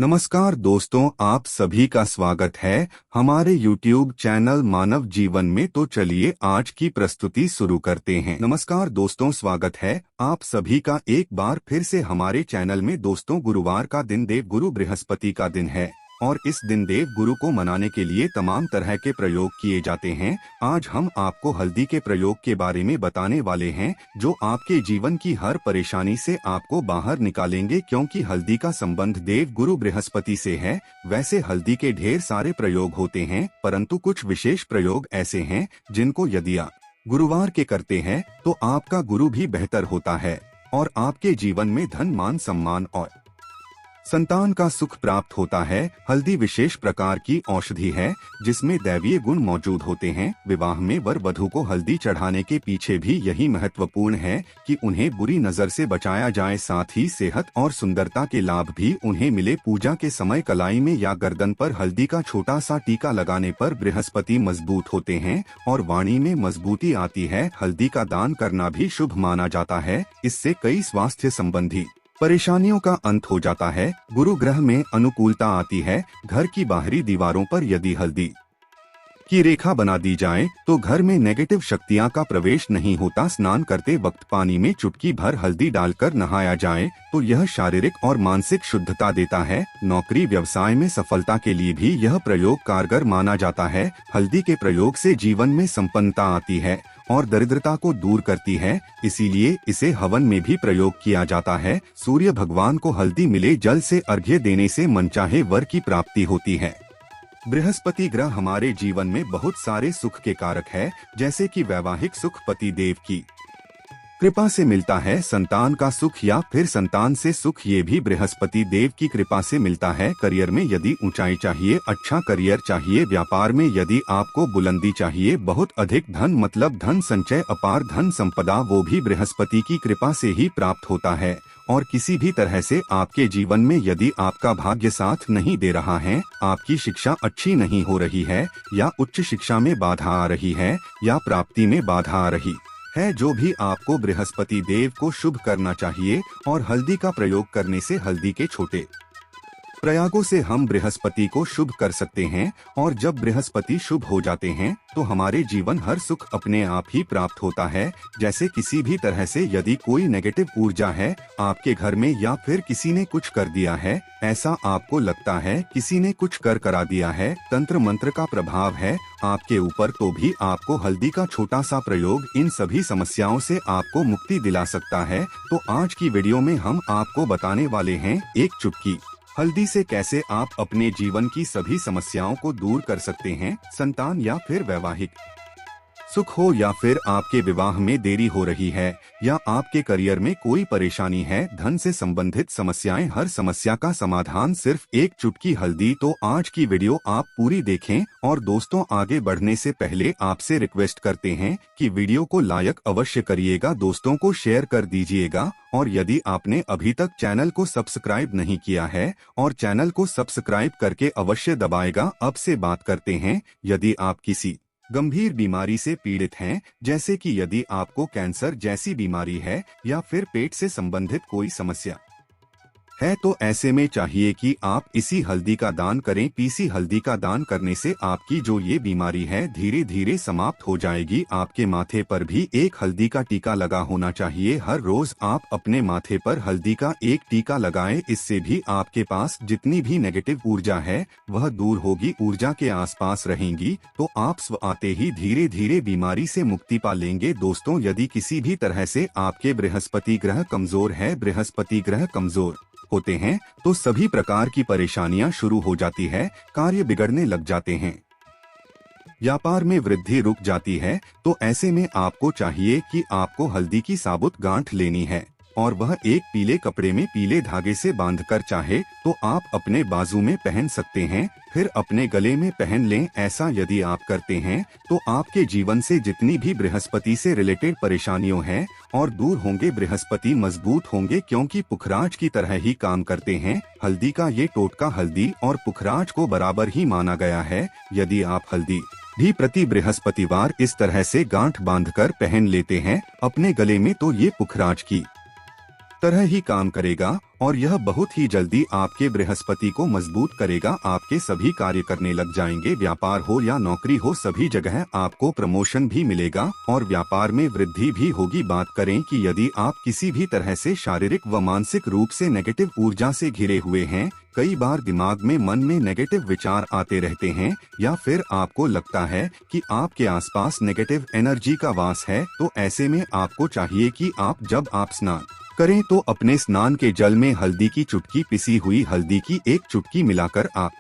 नमस्कार दोस्तों, आप सभी का स्वागत है हमारे YouTube चैनल मानव जीवन में। तो चलिए आज की प्रस्तुति शुरू करते हैं। नमस्कार दोस्तों, स्वागत है आप सभी का एक बार फिर से हमारे चैनल में। दोस्तों, गुरुवार का दिन देव गुरु बृहस्पति का दिन है और इस दिन देव गुरु को मनाने के लिए तमाम तरह के प्रयोग किए जाते हैं। आज हम आपको हल्दी के प्रयोग के बारे में बताने वाले हैं, जो आपके जीवन की हर परेशानी से आपको बाहर निकालेंगे, क्योंकि हल्दी का संबंध देव गुरु बृहस्पति से है। वैसे हल्दी के ढेर सारे प्रयोग होते हैं, परंतु कुछ विशेष प्रयोग ऐसे हैं जिनको यदि आप गुरुवार के करते हैं तो आपका गुरु भी बेहतर होता है और आपके जीवन में धन, मान, सम्मान और संतान का सुख प्राप्त होता है। हल्दी विशेष प्रकार की औषधि है जिसमें दैवीय गुण मौजूद होते हैं। विवाह में वर वधू को हल्दी चढ़ाने के पीछे भी यही महत्वपूर्ण है कि उन्हें बुरी नजर से बचाया जाए, साथ ही सेहत और सुंदरता के लाभ भी उन्हें मिले। पूजा के समय कलाई में या गर्दन पर हल्दी का छोटा सा टीका लगाने पर बृहस्पति मजबूत होते हैं और वाणी में मजबूती आती है। हल्दी का दान करना भी शुभ माना जाता है। इससे कई स्वास्थ्य संबंधी परेशानियों का अंत हो जाता है। गुरु ग्रह में अनुकूलता आती है। घर की बाहरी दीवारों पर यदि हल्दी की रेखा बना दी जाए तो घर में नेगेटिव शक्तियां का प्रवेश नहीं होता। स्नान करते वक्त पानी में चुटकी भर हल्दी डालकर नहाया जाए तो यह शारीरिक और मानसिक शुद्धता देता है। नौकरी व्यवसाय में सफलता के लिए भी यह प्रयोग कारगर माना जाता है। हल्दी के प्रयोग से जीवन में संपन्नता आती है और दरिद्रता को दूर करती है, इसीलिए इसे हवन में भी प्रयोग किया जाता है। सूर्य भगवान को हल्दी मिले जल से अर्घ्य देने से मनचाहे वर की प्राप्ति होती है। बृहस्पति ग्रह हमारे जीवन में बहुत सारे सुख के कारक है, जैसे कि वैवाहिक सुख पति देव की कृपा से मिलता है। संतान का सुख या फिर संतान से सुख, ये भी बृहस्पति देव की कृपा से मिलता है। करियर में यदि ऊंचाई चाहिए, अच्छा करियर चाहिए। व्यापार में यदि आपको बुलंदी चाहिए, बहुत अधिक धन मतलब धन संचय, अपार धन संपदा, वो भी बृहस्पति की कृपा से ही प्राप्त होता है। और किसी भी तरह से आपके जीवन में यदि आपका भाग्य साथ नहीं दे रहा है, आपकी शिक्षा अच्छी नहीं हो रही है, या उच्च शिक्षा में बाधा आ रही है, या प्राप्ति में बाधा आ रही है, जो भी आपको बृहस्पति देव को शुभ करना चाहिए। और हल्दी का प्रयोग करने से, हल्दी के छोटे प्रयागों से हम बृहस्पति को शुभ कर सकते हैं। और जब बृहस्पति शुभ हो जाते हैं तो हमारे जीवन हर सुख अपने आप ही प्राप्त होता है। जैसे किसी भी तरह से यदि कोई नेगेटिव ऊर्जा है आपके घर में, या फिर किसी ने कुछ कर दिया है, ऐसा आपको लगता है किसी ने कुछ कर करा दिया है, तंत्र मंत्र का प्रभाव है आपके ऊपर, तो भी आपको हल्दी का छोटा सा प्रयोग इन सभी समस्याओं से आपको मुक्ति दिला सकता है। तो आज की वीडियो में हम आपको बताने वाले हैं एक चुटकी हल्दी से कैसे आप अपने जीवन की सभी समस्याओं को दूर कर सकते हैं। संतान या फिर वैवाहिक सुख हो, या फिर आपके विवाह में देरी हो रही है, या आपके करियर में कोई परेशानी है, धन से संबंधित समस्याएं, हर समस्या का समाधान सिर्फ एक चुटकी हल्दी। तो आज की वीडियो आप पूरी देखें। और दोस्तों, आगे बढ़ने से पहले आपसे रिक्वेस्ट करते हैं कि वीडियो को लाइक अवश्य करिएगा, दोस्तों को शेयर कर दीजिएगा। और यदि आपने अभी तक चैनल को सब्सक्राइब नहीं किया है और चैनल को सब्सक्राइब करके अवश्य दबाएगा। अब से बात करते हैं, यदि आप किसी गंभीर बीमारी से पीड़ित हैं, जैसे कि यदि आपको कैंसर जैसी बीमारी है, या फिर पेट से संबंधित कोई समस्या है, तो ऐसे में चाहिए कि आप इसी हल्दी का दान करें। पीसी हल्दी का दान करने से आपकी जो ये बीमारी है धीरे धीरे समाप्त हो जाएगी। आपके माथे पर भी एक हल्दी का टीका लगा होना चाहिए। हर रोज आप अपने माथे पर हल्दी का एक टीका लगाएं, इससे भी आपके पास जितनी भी नेगेटिव ऊर्जा है वह दूर होगी, ऊर्जा के आसपास रहेंगी, तो आप स्व आते ही धीरे धीरे बीमारी से मुक्ति पा लेंगे। दोस्तों, यदि किसी भी तरह से आपके बृहस्पति ग्रह कमजोर है, बृहस्पति ग्रह कमजोर होते हैं तो सभी प्रकार की परेशानियां शुरू हो जाती है, कार्य बिगड़ने लग जाते हैं, व्यापार में वृद्धि रुक जाती है। तो ऐसे में आपको चाहिए कि आपको हल्दी की साबुत गांठ लेनी है और वह एक पीले कपड़े में पीले धागे से बांधकर चाहे तो आप अपने बाजू में पहन सकते हैं, फिर अपने गले में पहन लें। ऐसा यदि आप करते हैं तो आपके जीवन से जितनी भी बृहस्पति से रिलेटेड परेशानियों हैं और दूर होंगे, बृहस्पति मजबूत होंगे, क्योंकि पुखराज की तरह ही काम करते हैं। हल्दी का ये टोटका हल्दी और पुखराज को बराबर ही माना गया है। यदि आप हल्दी भी प्रति बृहस्पतिवार इस तरह से गांठ बांधकर पहन लेते हैं अपने गले में, तो ये पुखराज की तरह ही काम करेगा और यह बहुत ही जल्दी आपके बृहस्पति को मजबूत करेगा। आपके सभी कार्य करने लग जाएंगे। व्यापार हो या नौकरी हो, सभी जगह आपको प्रमोशन भी मिलेगा और व्यापार में वृद्धि भी होगी। बात करें कि यदि आप किसी भी तरह से शारीरिक व मानसिक रूप से नेगेटिव ऊर्जा से घिरे हुए हैं, कई बार दिमाग में मन में नेगेटिव विचार आते रहते हैं, या फिर आपको लगता है कि आपके आसपास नेगेटिव एनर्जी का वास है, तो ऐसे में आपको चाहिए कि जब आप स्नान करें तो अपने स्नान के जल में हल्दी की चुटकी, पिसी हुई हल्दी की एक चुटकी मिलाकर आप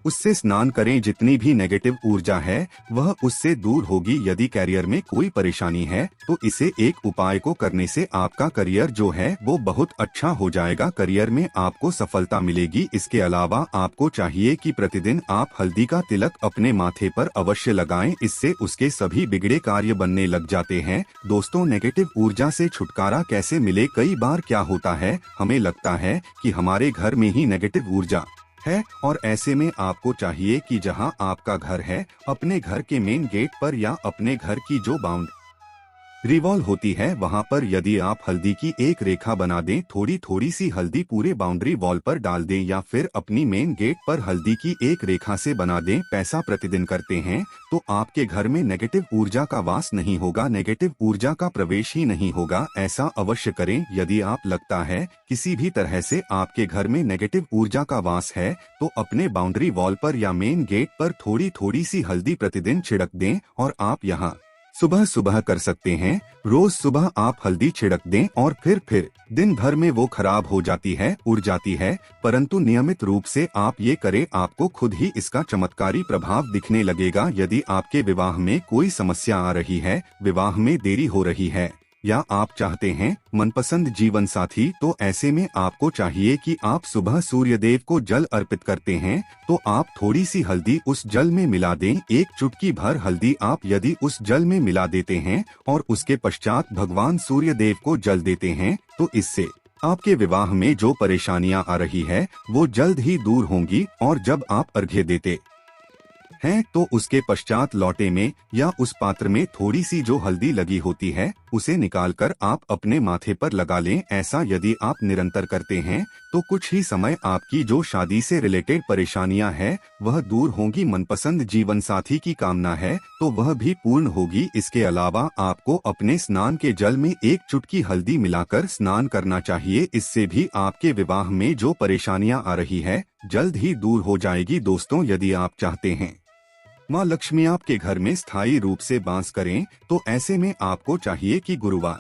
उससे स्नान करें। जितनी भी नेगेटिव ऊर्जा है वह उससे दूर होगी। यदि करियर में कोई परेशानी है तो इसे एक उपाय को करने से आपका करियर जो है वो बहुत अच्छा हो जाएगा। करियर में आपको सफलता मिलेगी। इसके अलावा आपको चाहिए कि प्रतिदिन आप हल्दी का तिलक अपने माथे पर अवश्य लगाएं। इससे उसके सभी बिगड़े कार्य बनने लग जाते हैं। दोस्तों, नेगेटिव ऊर्जा से छुटकारा कैसे मिले? कई बार क्या होता है, हमें लगता है कि हमारे घर में ही नेगेटिव ऊर्जा है और ऐसे में आपको चाहिए कि जहां आपका घर है, अपने घर के मेन गेट पर या अपने घर की जो बाउंड्री वॉल होती है वहां पर यदि आप हल्दी की एक रेखा बना दें, थोड़ी थोड़ी सी हल्दी पूरे बाउंड्री वॉल पर डाल दें या फिर अपनी मेन गेट पर हल्दी की एक रेखा से बना दें। पैसा प्रतिदिन करते हैं तो आपके घर में नेगेटिव ऊर्जा का वास नहीं होगा, नेगेटिव ऊर्जा का प्रवेश ही नहीं होगा। ऐसा अवश्य करें। यदि आप लगता है किसी भी तरह से आपके घर में नेगेटिव ऊर्जा का वास है तो अपने बाउंड्री वॉल पर या मेन गेट पर थोड़ी थोड़ी सी हल्दी प्रतिदिन छिड़क दें और आप यहाँ सुबह सुबह कर सकते हैं। रोज सुबह आप हल्दी छिड़क दें और फिर दिन भर में वो खराब हो जाती है, उड़ जाती है, परंतु नियमित रूप से आप ये करें, आपको खुद ही इसका चमत्कारी प्रभाव दिखने लगेगा। यदि आपके विवाह में कोई समस्या आ रही है, विवाह में देरी हो रही है या आप चाहते हैं मनपसंद जीवन साथी, तो ऐसे में आपको चाहिए कि आप सुबह सूर्य देव को जल अर्पित करते हैं तो आप थोड़ी सी हल्दी उस जल में मिला दें। एक चुटकी भर हल्दी आप यदि उस जल में मिला देते हैं और उसके पश्चात भगवान सूर्य देव को जल देते हैं तो इससे आपके विवाह में जो परेशानियां आ रही है वो जल्द ही दूर होंगी। और जब आप अर्घ्य देते हैं तो उसके पश्चात लौटे में या उस पात्र में थोड़ी सी जो हल्दी लगी होती है उसे निकालकर आप अपने माथे पर लगा लें। ऐसा यदि आप निरंतर करते हैं तो कुछ ही समय आपकी जो शादी से रिलेटेड परेशानियां हैं वह दूर होंगी। मनपसंद जीवन साथी की कामना है तो वह भी पूर्ण होगी। इसके अलावा आपको अपने स्नान के जल में एक चुटकी हल्दी मिलाकर स्नान करना चाहिए। इससे भी आपके विवाह में जो परेशानियां आ रही है जल्द ही दूर हो जाएगी। दोस्तों, यदि आप चाहते हैं माँ लक्ष्मी आपके घर में स्थायी रूप से वास करें तो ऐसे में आपको चाहिए कि गुरुवार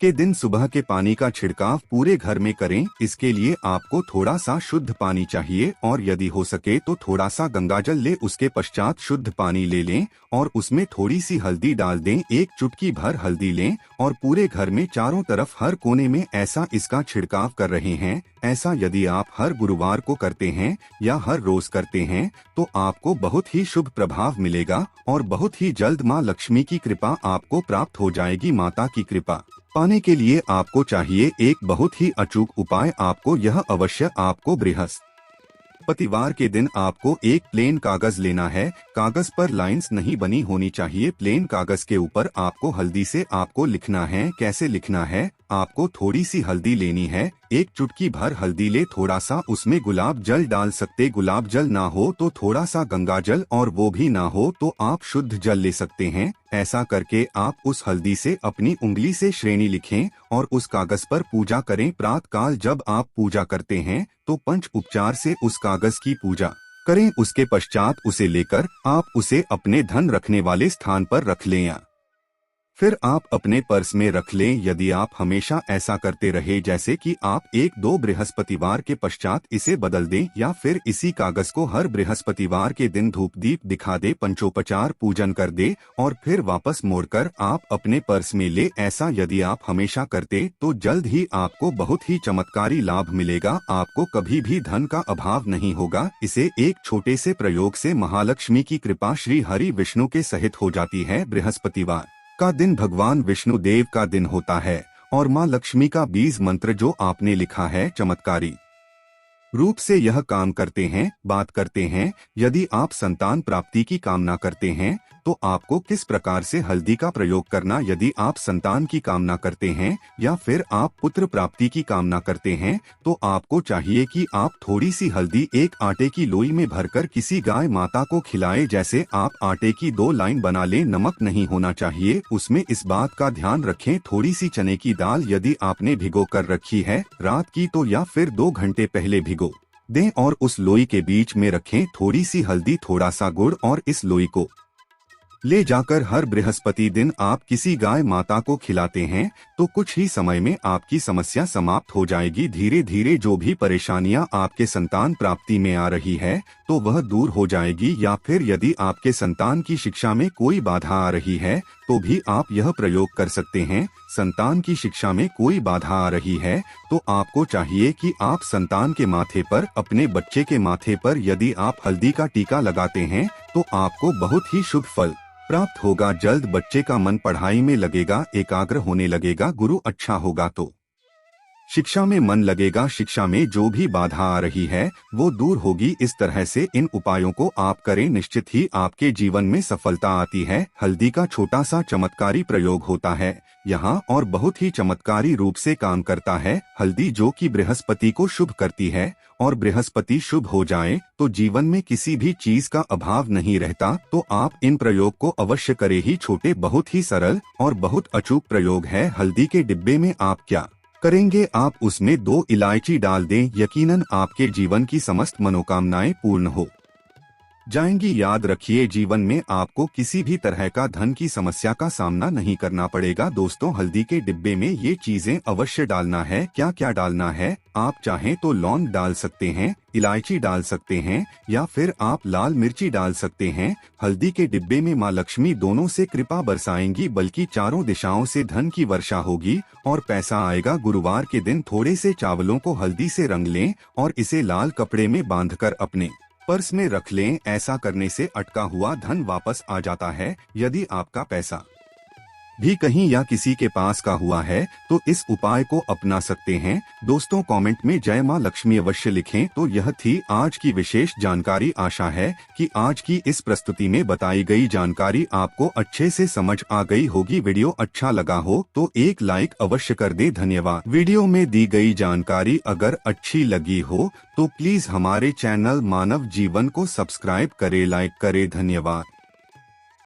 के दिन सुबह के पानी का छिड़काव पूरे घर में करें। इसके लिए आपको थोड़ा सा शुद्ध पानी चाहिए और यदि हो सके तो थोड़ा सा गंगाजल ले, उसके पश्चात शुद्ध पानी ले लें और उसमें थोड़ी सी हल्दी डाल दें। एक चुटकी भर हल्दी लें और पूरे घर में चारों तरफ हर कोने में ऐसा इसका छिड़काव कर रहे हैं। ऐसा यदि आप हर गुरुवार को करते हैं या हर रोज करते हैं तो आपको बहुत ही शुभ प्रभाव मिलेगा और बहुत ही जल्द माँ लक्ष्मी की कृपा आपको प्राप्त हो जाएगी। माता की कृपा पाने के लिए आपको चाहिए एक बहुत ही अचूक उपाय। आपको यह अवश्य आपको बृहस्पतिवार के दिन आपको एक प्लेन कागज लेना है। कागज पर लाइंस नहीं बनी होनी चाहिए। प्लेन कागज के ऊपर आपको हल्दी से आपको लिखना है। कैसे लिखना है? आपको थोड़ी सी हल्दी लेनी है, एक चुटकी भर हल्दी ले, थोड़ा सा उसमें गुलाब जल डाल सकते, गुलाब जल ना हो तो थोड़ा सा गंगा जल और वो भी ना हो तो आप शुद्ध जल ले सकते हैं। ऐसा करके आप उस हल्दी से अपनी उंगली से श्रेणी लिखें और उस कागज पर पूजा करें। प्रातः काल जब आप पूजा करते हैं तो पंच उपचार से उस कागज की पूजा करें। उसके पश्चात उसे लेकर आप उसे अपने धन रखने वाले स्थान पर रख लें या फिर आप अपने पर्स में रख लें। यदि आप हमेशा ऐसा करते रहे, जैसे कि आप 1-2 बृहस्पतिवार के पश्चात इसे बदल दें या फिर इसी कागज को हर बृहस्पतिवार के दिन धूप दीप दिखा दे, पंचोपचार पूजन कर दे और फिर वापस मोड़कर आप अपने पर्स में ले। ऐसा यदि आप हमेशा करते तो जल्द ही आपको बहुत ही चमत्कारी लाभ मिलेगा। आपको कभी भी धन का अभाव नहीं होगा। इसे एक छोटे से प्रयोग से महालक्ष्मी की कृपा श्री हरि विष्णु के सहित हो जाती है। बृहस्पतिवार का दिन भगवान विष्णु देव का दिन होता है और माँ लक्ष्मी का बीज मंत्र जो आपने लिखा है चमत्कारी रूप से यह काम करते हैं। बात करते हैं, यदि आप संतान प्राप्ति की कामना करते हैं तो आपको किस प्रकार से हल्दी का प्रयोग करना, यदि आप संतान की कामना करते हैं या फिर आप पुत्र प्राप्ति की कामना करते हैं, तो आपको चाहिए कि आप थोड़ी सी हल्दी एक आटे की लोई में भरकर किसी गाय माता को खिलाएं। जैसे आप आटे की 2 लाइन बना लें, नमक नहीं होना चाहिए उसमें, इस बात का ध्यान रखें। थोड़ी सी चने की दाल यदि आपने भिगो कर रखी है रात की, तो या फिर 2 घंटे पहले भिगो दें और उस लोई के बीच में रखें थोड़ी सी हल्दी, थोड़ा सा गुड़, और इस लोई को ले जाकर हर बृहस्पति दिन आप किसी गाय माता को खिलाते हैं तो कुछ ही समय में आपकी समस्या समाप्त हो जाएगी। धीरे धीरे जो भी परेशानियां आपके संतान प्राप्ति में आ रही है तो वह दूर हो जाएगी। या फिर यदि आपके संतान की शिक्षा में कोई बाधा आ रही है तो भी आप यह प्रयोग कर सकते हैं। संतान की शिक्षा में कोई बाधा आ रही है तो आपको चाहिए कि आप संतान के माथे पर, अपने बच्चे के माथे पर यदि आप हल्दी का टीका लगाते हैं तो आपको बहुत ही शुभ फल प्राप्त होगा। जल्द बच्चे का मन पढ़ाई में लगेगा, एकाग्र होने लगेगा, गुरु अच्छा होगा तो शिक्षा में मन लगेगा, शिक्षा में जो भी बाधा आ रही है वो दूर होगी। इस तरह से इन उपायों को आप करें, निश्चित ही आपके जीवन में सफलता आती है। हल्दी का छोटा सा चमत्कारी प्रयोग होता है यहाँ और बहुत ही चमत्कारी रूप से काम करता है। हल्दी जो कि बृहस्पति को शुभ करती है और बृहस्पति शुभ हो जाए तो जीवन में किसी भी चीज का अभाव नहीं रहता। तो आप इन प्रयोग को अवश्य करें ही। छोटे, बहुत ही सरल और बहुत अचूक प्रयोग है। हल्दी के डिब्बे में आप क्या करेंगे, आप उसमें 2 इलायची डाल दें, यकीनन आपके जीवन की समस्त मनोकामनाएं पूर्ण हो जाएंगी। याद रखिए, जीवन में आपको किसी भी तरह का धन की समस्या का सामना नहीं करना पड़ेगा। दोस्तों, हल्दी के डिब्बे में ये चीजें अवश्य डालना है। क्या क्या डालना है, आप चाहें तो लौंग डाल सकते हैं, इलायची डाल सकते हैं या फिर आप लाल मिर्ची डाल सकते हैं। हल्दी के डिब्बे में माँ लक्ष्मी दोनों से कृपा बरसाएंगी, बल्कि चारों दिशाओं से धन की वर्षा होगी और पैसा आएगा। गुरुवार के दिन थोड़े से चावलों को हल्दी से रंग लें और इसे लाल कपड़े में बांधकर अपने पर्स में रख लें। ऐसा करने से अटका हुआ धन वापस आ जाता है। यदि आपका पैसा भी कहीं या किसी के पास का हुआ है तो इस उपाय को अपना सकते हैं। दोस्तों, कमेंट में जय मां लक्ष्मी अवश्य लिखें। तो यह थी आज की विशेष जानकारी। आशा है कि आज की इस प्रस्तुति में बताई गई जानकारी आपको अच्छे से समझ आ गई होगी। वीडियो अच्छा लगा हो तो एक लाइक अवश्य कर दे। धन्यवाद। वीडियो में दी गई जानकारी अगर अच्छी लगी हो तो प्लीज हमारे चैनल मानव जीवन को सब्सक्राइब करे, लाइक करे। धन्यवाद।